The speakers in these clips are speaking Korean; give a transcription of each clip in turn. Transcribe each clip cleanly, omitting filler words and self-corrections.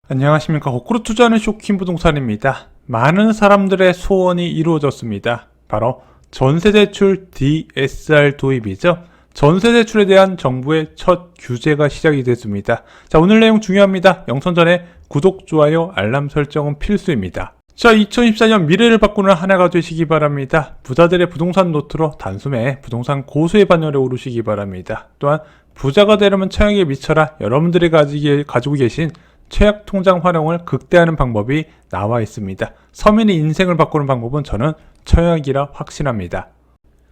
안녕하십니까. 거꾸로 투자하는 쇼킹 부동산입니다. 많은 사람들의 소원이 이루어졌습니다. 바로 전세대출 DSR 도입이죠. 전세대출에 대한 정부의 첫 규제가 시작이 됐습니다. 자, 오늘 내용 중요합니다. 영상 전에 구독, 좋아요, 알람 설정은 필수입니다. 자, 2024년 미래를 바꾸는 한 해가 되시기 바랍니다. 부자들의 부동산 노트로 단숨에 부동산 고수의 반열에 오르시기 바랍니다. 또한 부자가 되려면 청약에 미쳐라. 여러분들이 가지고 계신 최악 통장 활용을 극대화하는 방법이 나와 있습니다. 서민의 인생을 바꾸는 방법은 저는 청약이라 확신합니다.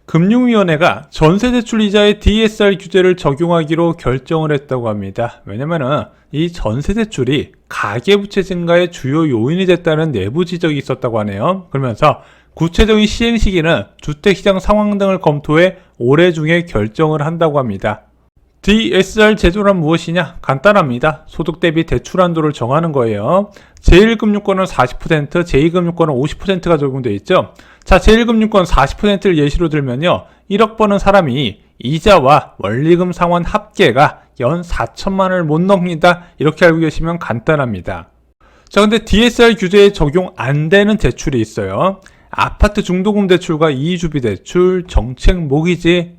금융위원회가 전세대출 이자의 DSR 규제를 적용하기로 결정을 했다고 합니다. 왜냐면은 이 전세대출이 가계부채 증가의 주요 요인이 됐다는 내부 지적이 있었다고 하네요. 그러면서 구체적인 시행 시기는 주택시장 상황 등을 검토해 올해 중에 결정을 한다고 합니다. DSR 제도란 무엇이냐? 간단합니다. 소득 대비 대출 한도를 정하는 거예요. 제1금융권은 40%, 제2금융권은 50%가 적용되어 있죠. 자, 제1금융권 40%를 예시로 들면요. 1억 버는 사람이 이자와 원리금 상환 합계가 연 4천만 원을 못 넘깁니다. 이렇게 알고 계시면 간단합니다. 자, 근데 DSR 규제에 적용 안 되는 대출이 있어요. 아파트 중도금 대출과 이주비 대출, 정책 모기지,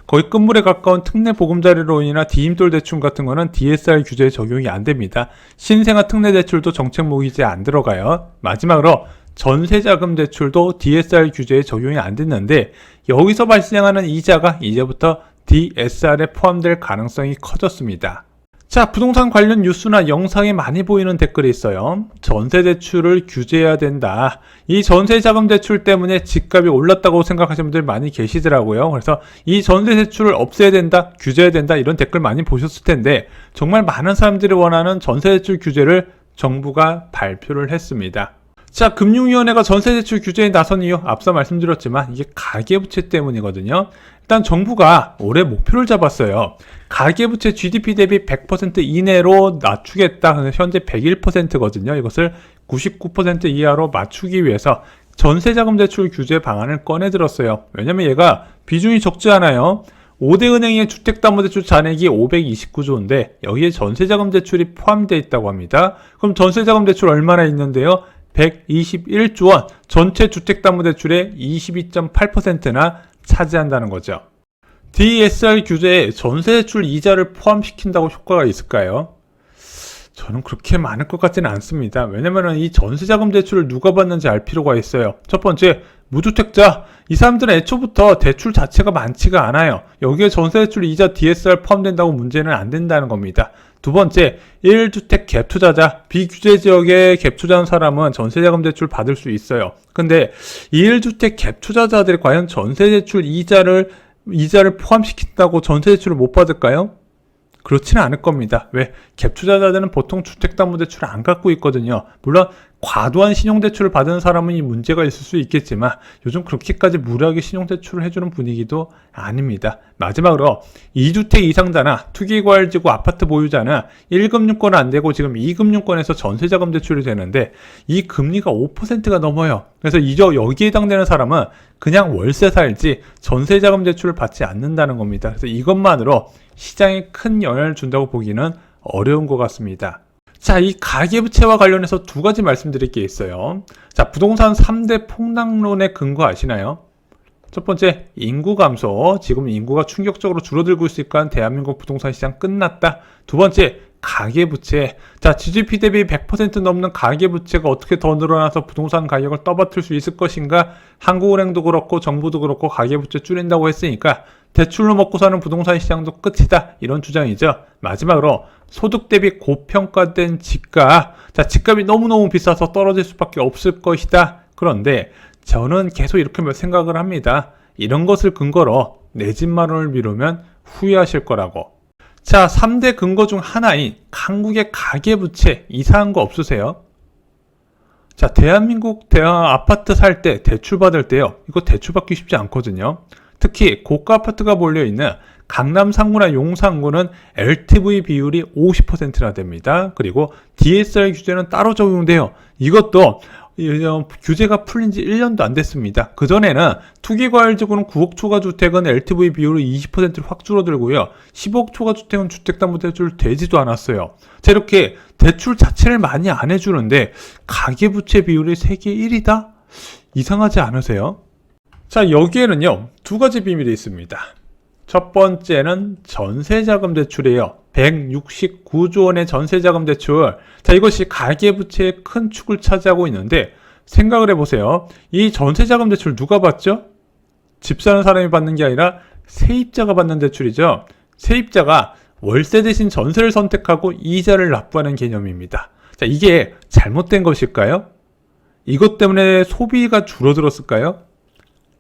거의 끝물에 가까운 특례 보금자리론이나 디임돌 대출 같은 거는 DSR 규제에 적용이 안 됩니다. 신생아 특례 대출도 정책 모기지에 안 들어가요. 마지막으로 전세자금 대출도 DSR 규제에 적용이 안 됐는데 여기서 발생하는 이자가 이제부터 DSR에 포함될 가능성이 커졌습니다. 자, 부동산 관련 뉴스나 영상에 많이 보이는 댓글이 있어요. 전세대출을 규제해야 된다. 이 전세자금 대출 때문에 집값이 올랐다고 생각하시는 분들 많이 계시더라고요. 그래서 이 전세대출을 없애야 된다, 규제해야 된다 이런 댓글 많이 보셨을 텐데 정말 많은 사람들이 원하는 전세대출 규제를 정부가 발표를 했습니다. 자, 금융위원회가 전세대출 규제에 나선 이유 앞서 말씀드렸지만 이게 가계부채 때문이거든요. 일단 정부가 올해 목표를 잡았어요. 가계부채 GDP 대비 100% 이내로 낮추겠다. 현재 101%거든요. 이것을 99% 이하로 맞추기 위해서 전세자금 대출 규제 방안을 꺼내 들었어요. 왜냐면 얘가 비중이 적지 않아요. 5대 은행의 주택담보대출 잔액이 529조인데 여기에 전세자금 대출이 포함되어 있다고 합니다. 그럼 전세자금 대출 얼마나 있는데요? 121조 원, 전체 주택담보대출의 22.8%나 차지한다는 거죠. DSR 규제에 전세대출 이자를 포함시킨다고 효과가 있을까요? 저는 그렇게 많을 것 같지는 않습니다. 왜냐면 이 전세자금 대출을 누가 받는지 알 필요가 있어요. 첫 번째, 무주택자. 이 사람들은 애초부터 대출 자체가 많지가 않아요. 여기에 전세대출 이자 DSR 포함된다고 문제는 안 된다는 겁니다. 두 번째, 1주택 갭투자자. 비규제 지역에 갭투자한 사람은 전세자금 대출 받을 수 있어요. 근데 1주택 갭투자자들이 과연 전세대출 이자를 포함시킨다고 전세대출을 못 받을까요? 그렇지는 않을 겁니다. 왜? 갭투자자들은 보통 주택담보대출을 안 갖고 있거든요. 물론 과도한 신용대출을 받은 사람은 이 문제가 있을 수 있겠지만 요즘 그렇게까지 무리하게 신용대출을 해주는 분위기도 아닙니다. 마지막으로 2주택 이상자나 투기과열지구 아파트 보유자는 1금융권은 안 되고 지금 2금융권에서 전세자금 대출이 되는데 이 금리가 5%가 넘어요. 그래서 여기에 해당되는 사람은 그냥 월세 살지 전세자금 대출을 받지 않는다는 겁니다. 그래서 이것만으로 시장에 큰 영향을 준다고 보기는 어려운 것 같습니다. 자, 이 가계부채와 관련해서 두 가지 말씀드릴 게 있어요. 자, 부동산 3대 폭락론의 근거 아시나요? 첫 번째, 인구 감소. 지금 인구가 충격적으로 줄어들고 있으니까 대한민국 부동산 시장 끝났다. 두 번째, 가계부채. 자, GDP 대비 100% 넘는 가계부채가 어떻게 더 늘어나서 부동산 가격을 떠받들 수 있을 것인가? 한국은행도 그렇고 정부도 그렇고 가계부채 줄인다고 했으니까 대출로 먹고 사는 부동산 시장도 끝이다. 이런 주장이죠. 마지막으로 소득 대비 고평가된 집값. 자, 집값이 너무너무 비싸서 떨어질 수밖에 없을 것이다. 그런데 저는 계속 이렇게 생각을 합니다. 이런 것을 근거로 내 집 마련을 미루면 후회하실 거라고. 자, 3대 근거 중 하나인 한국의 가계부채 이상한 거 없으세요? 자, 대한민국 아파트 살 때 대출 받을 때요. 이거 대출 받기 쉽지 않거든요. 특히 고가 아파트가 몰려있는 강남 상구나 용산구는 LTV 비율이 50%나 됩니다. 그리고 DSR 규제는 따로 적용돼요. 이것도 규제가 풀린 지 1년도 안 됐습니다. 그전에는 투기과열적으로는 9억 초과주택은 LTV 비율이 20%로 확 줄어들고요. 10억 초과주택은 주택담보대출 되지도 않았어요. 자, 이렇게 대출 자체를 많이 안 해주는데 가계부채 비율이 세계 1위다? 이상하지 않으세요? 자, 여기에는요, 두 가지 비밀이 있습니다. 첫 번째는 전세자금 대출이에요. 169조 원의 전세자금 대출. 자, 이것이 가계부채의 큰 축을 차지하고 있는데 생각을 해보세요. 이 전세자금 대출 누가 받죠? 집 사는 사람이 받는 게 아니라 세입자가 받는 대출이죠. 세입자가 월세 대신 전세를 선택하고 이자를 납부하는 개념입니다. 자, 이게 잘못된 것일까요? 이것 때문에 소비가 줄어들었을까요?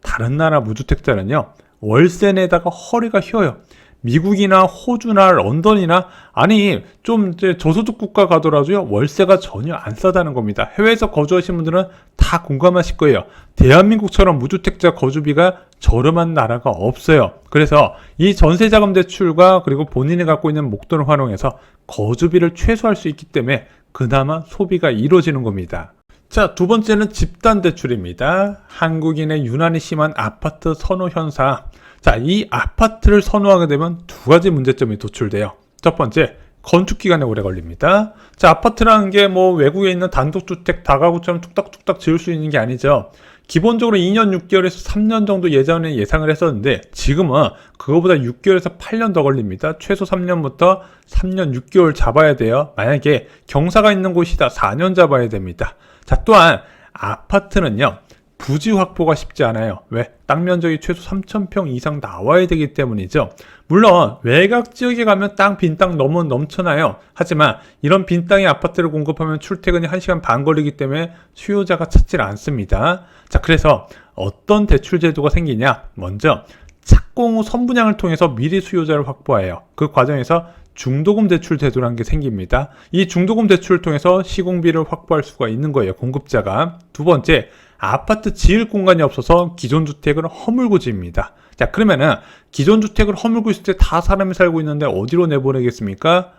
다른 나라 무주택자는요, 월세 내다가 허리가 휘어요. 미국이나 호주나 런던이나, 아니 좀 저소득 국가 가더라도요, 월세가 전혀 안 싸다는 겁니다. 해외에서 거주하신 분들은 다 공감하실 거예요. 대한민국처럼 무주택자 거주비가 저렴한 나라가 없어요. 그래서 이 전세자금 대출과 그리고 본인이 갖고 있는 목돈을 활용해서 거주비를 최소화할 수 있기 때문에 그나마 소비가 이루어지는 겁니다. 자, 두 번째는 집단 대출입니다. 한국인의 유난히 심한 아파트 선호 현상. 자, 이 아파트를 선호하게 되면 두 가지 문제점이 도출돼요. 첫 번째, 건축 기간이 오래 걸립니다. 자, 아파트라는 게 뭐 외국에 있는 단독주택 다가구처럼 뚝딱뚝딱 지을 수 있는 게 아니죠. 기본적으로 2년 6개월에서 3년 정도 예전에 예상을 했었는데 지금은 그거보다 6개월에서 8년 더 걸립니다. 최소 3년부터 3년 6개월 잡아야 돼요. 만약에 경사가 있는 곳이다 4년 잡아야 됩니다. 자, 또한 아파트는요, 부지 확보가 쉽지 않아요. 왜? 땅 면적이 최소 3,000평 이상 나와야 되기 때문이죠. 물론 외곽 지역에 가면 빈 땅 너무 넘쳐나요. 하지만 이런 빈 땅에 아파트를 공급하면 출퇴근이 1시간 반 걸리기 때문에 수요자가 찾질 않습니다. 자, 그래서 어떤 대출 제도가 생기냐? 먼저 착공 후 선분양을 통해서 미리 수요자를 확보해요. 그 과정에서 중도금 대출 제도라는 게 생깁니다. 이 중도금 대출을 통해서 시공비를 확보할 수가 있는 거예요, 공급자가. 두 번째, 아파트 지을 공간이 없어서 기존 주택을 허물고 집니다. 자, 그러면은 기존 주택을 허물고 있을 때 다 사람이 살고 있는데 어디로 내보내겠습니까?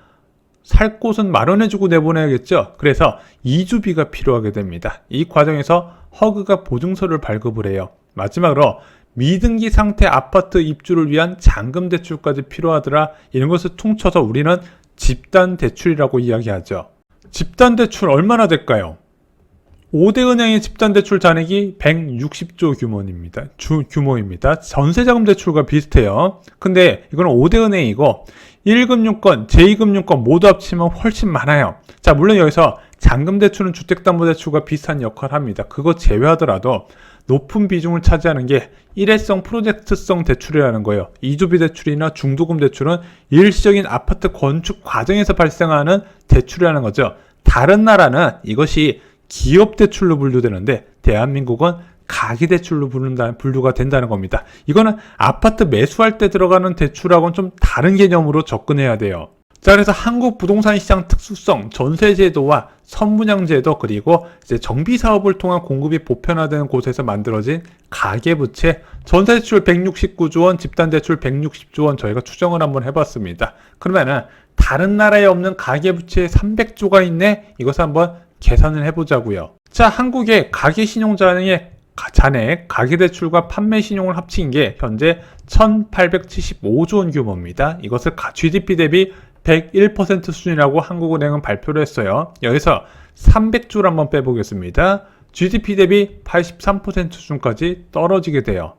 살 곳은 마련해주고 내보내야겠죠. 그래서 이주비가 필요하게 됩니다. 이 과정에서 허그가 보증서를 발급을 해요. 마지막으로 미등기 상태 아파트 입주를 위한 잔금 대출까지 필요하더라. 이런 것을 퉁쳐서 우리는 집단 대출이라고 이야기하죠. 집단 대출 얼마나 될까요? 5대 은행의 집단 대출 잔액이 160조 규모입니다. 전세자금 대출과 비슷해요. 근데 이거는 5대 은행이고 1금융권, 제2금융권 모두 합치면 훨씬 많아요. 자, 물론 여기서 잔금 대출은 주택담보대출과 비슷한 역할을 합니다. 그거 제외하더라도 높은 비중을 차지하는 게 일회성 프로젝트성 대출이라는 거예요. 이주비 대출이나 중도금 대출은 일시적인 아파트 건축 과정에서 발생하는 대출이라는 거죠. 다른 나라는 이것이 기업 대출로 분류되는데 대한민국은 가계대출로 분류가 된다는 겁니다. 이거는 아파트 매수할 때 들어가는 대출하고는 좀 다른 개념으로 접근해야 돼요. 자, 그래서 한국 부동산 시장 특수성, 전세제도와 선분양제도, 그리고 이제 정비사업을 통한 공급이 보편화되는 곳에서 만들어진 가계부채, 전세대출 169조 원, 집단대출 160조 원 저희가 추정을 한번 해봤습니다. 그러면은 다른 나라에 없는 가계부채 300조가 있네? 이것을 한번 계산을 해보자고요. 자, 한국의 가계신용잔액, 가계대출과 판매신용을 합친 게 현재 1875조 원 규모입니다. 이것을 GDP 대비 101% 수준이라고 한국은행은 발표를 했어요. 여기서 300조를 한번 빼보겠습니다. GDP 대비 83% 수준까지 떨어지게 돼요.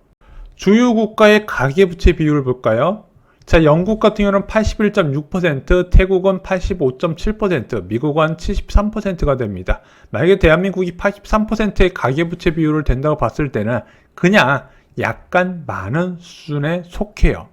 주요 국가의 가계부채 비율을 볼까요? 자, 영국 같은 경우는 81.6%, 태국은 85.7%, 미국은 73%가 됩니다. 만약에 대한민국이 83%의 가계부채 비율을 된다고 봤을 때는 그냥 약간 많은 수준에 속해요.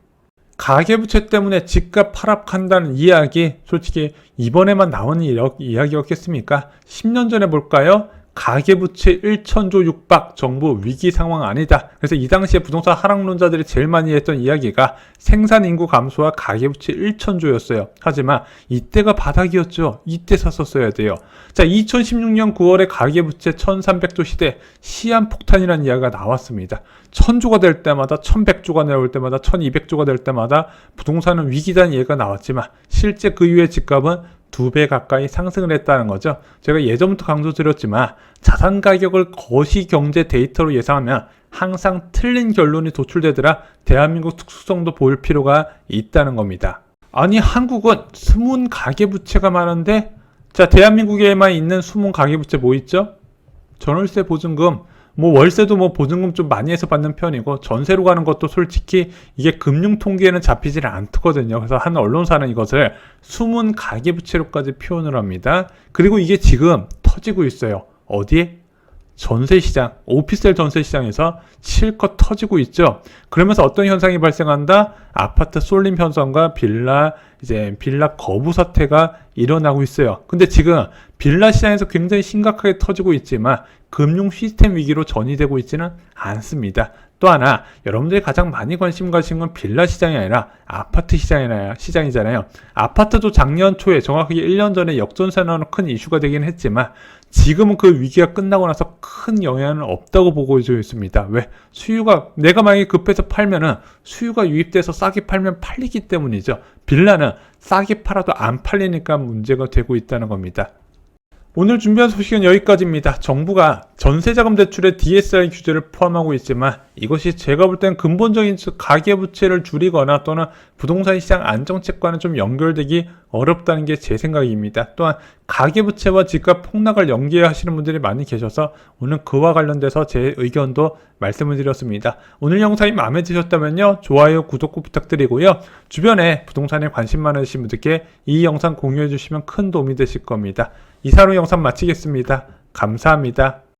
가계부채 때문에 집값 하락한다는 이야기, 솔직히 이번에만 나오는 이야기였겠습니까? 10년 전에 볼까요? 가계부채 1,000조 육박, 정부 위기 상황 아니다. 그래서 이 당시에 부동산 하락론자들이 제일 많이 했던 이야기가 생산인구 감소와 가계부채 1,000조였어요. 하지만 이때가 바닥이었죠. 이때 샀었어야 돼요. 자, 2016년 9월에 가계부채 1,300조 시대 시한폭탄이라는 이야기가 나왔습니다. 1,000조가 될 때마다, 1,100조가 나올 때마다, 1,200조가 될 때마다 부동산은 위기라는 얘기가 나왔지만 실제 그 이후에 집값은 2배 가까이 상승을 했다는 거죠. 제가 예전부터 강조드렸지만 자산 가격을 거시경제 데이터로 예상하면 항상 틀린 결론이 도출되더라 대한민국 특수성도 볼 필요가 있다는 겁니다. 아니 한국은 숨은 가계부채가 많은데 자 대한민국에만 있는 숨은 가계부채 뭐 있죠? 전월세 보증금, 뭐 월세도 뭐 보증금 좀 많이 해서 받는 편이고 전세로 가는 것도 솔직히 이게 금융 통계에는 잡히질 않거든요. 그래서 한 언론사는 이것을 숨은 가계부채로까지 표현을 합니다. 그리고 이게 지금 터지고 있어요. 어디에? 전세시장, 오피스텔 전세시장에서 실컷 터지고 있죠. 그러면서 어떤 현상이 발생한다? 아파트 쏠림 현상과 빌라 거부 사태가 일어나고 있어요. 근데 지금 빌라 시장에서 굉장히 심각하게 터지고 있지만 금융 시스템 위기로 전이되고 있지는 않습니다. 또 하나 여러분들이 가장 많이 관심 가신 건 빌라 시장이 아니라 아파트 시장이잖아요. 아파트도 작년 초에 정확하게 1년 전에 역전세나는 큰 이슈가 되긴 했지만 지금은 그 위기가 끝나고 나서 큰 영향은 없다고 보고 있습니다. 왜? 수요가 내가 만약에 급해서 팔면은 수요가 유입돼서 싸게 팔면 팔리기 때문이죠. 빌라는 싸게 팔아도 안 팔리니까 문제가 되고 있다는 겁니다. 오늘 준비한 소식은 여기까지입니다. 정부가 전세자금 대출에 DSR 규제를 포함하고 있지만 이것이 제가 볼 땐 근본적인 가계부채를 줄이거나 또는 부동산 시장 안정책과는 좀 연결되기 어렵다는 게 제 생각입니다. 또한 가계부채와 집값 폭락을 연계하시는 분들이 많이 계셔서 오늘 그와 관련돼서 제 의견도 말씀을 드렸습니다. 오늘 영상이 마음에 드셨다면요. 좋아요, 구독 꼭 부탁드리고요. 주변에 부동산에 관심 많으신 분들께 이 영상 공유해 주시면 큰 도움이 되실 겁니다. 이사로 영상 마치겠습니다. 감사합니다.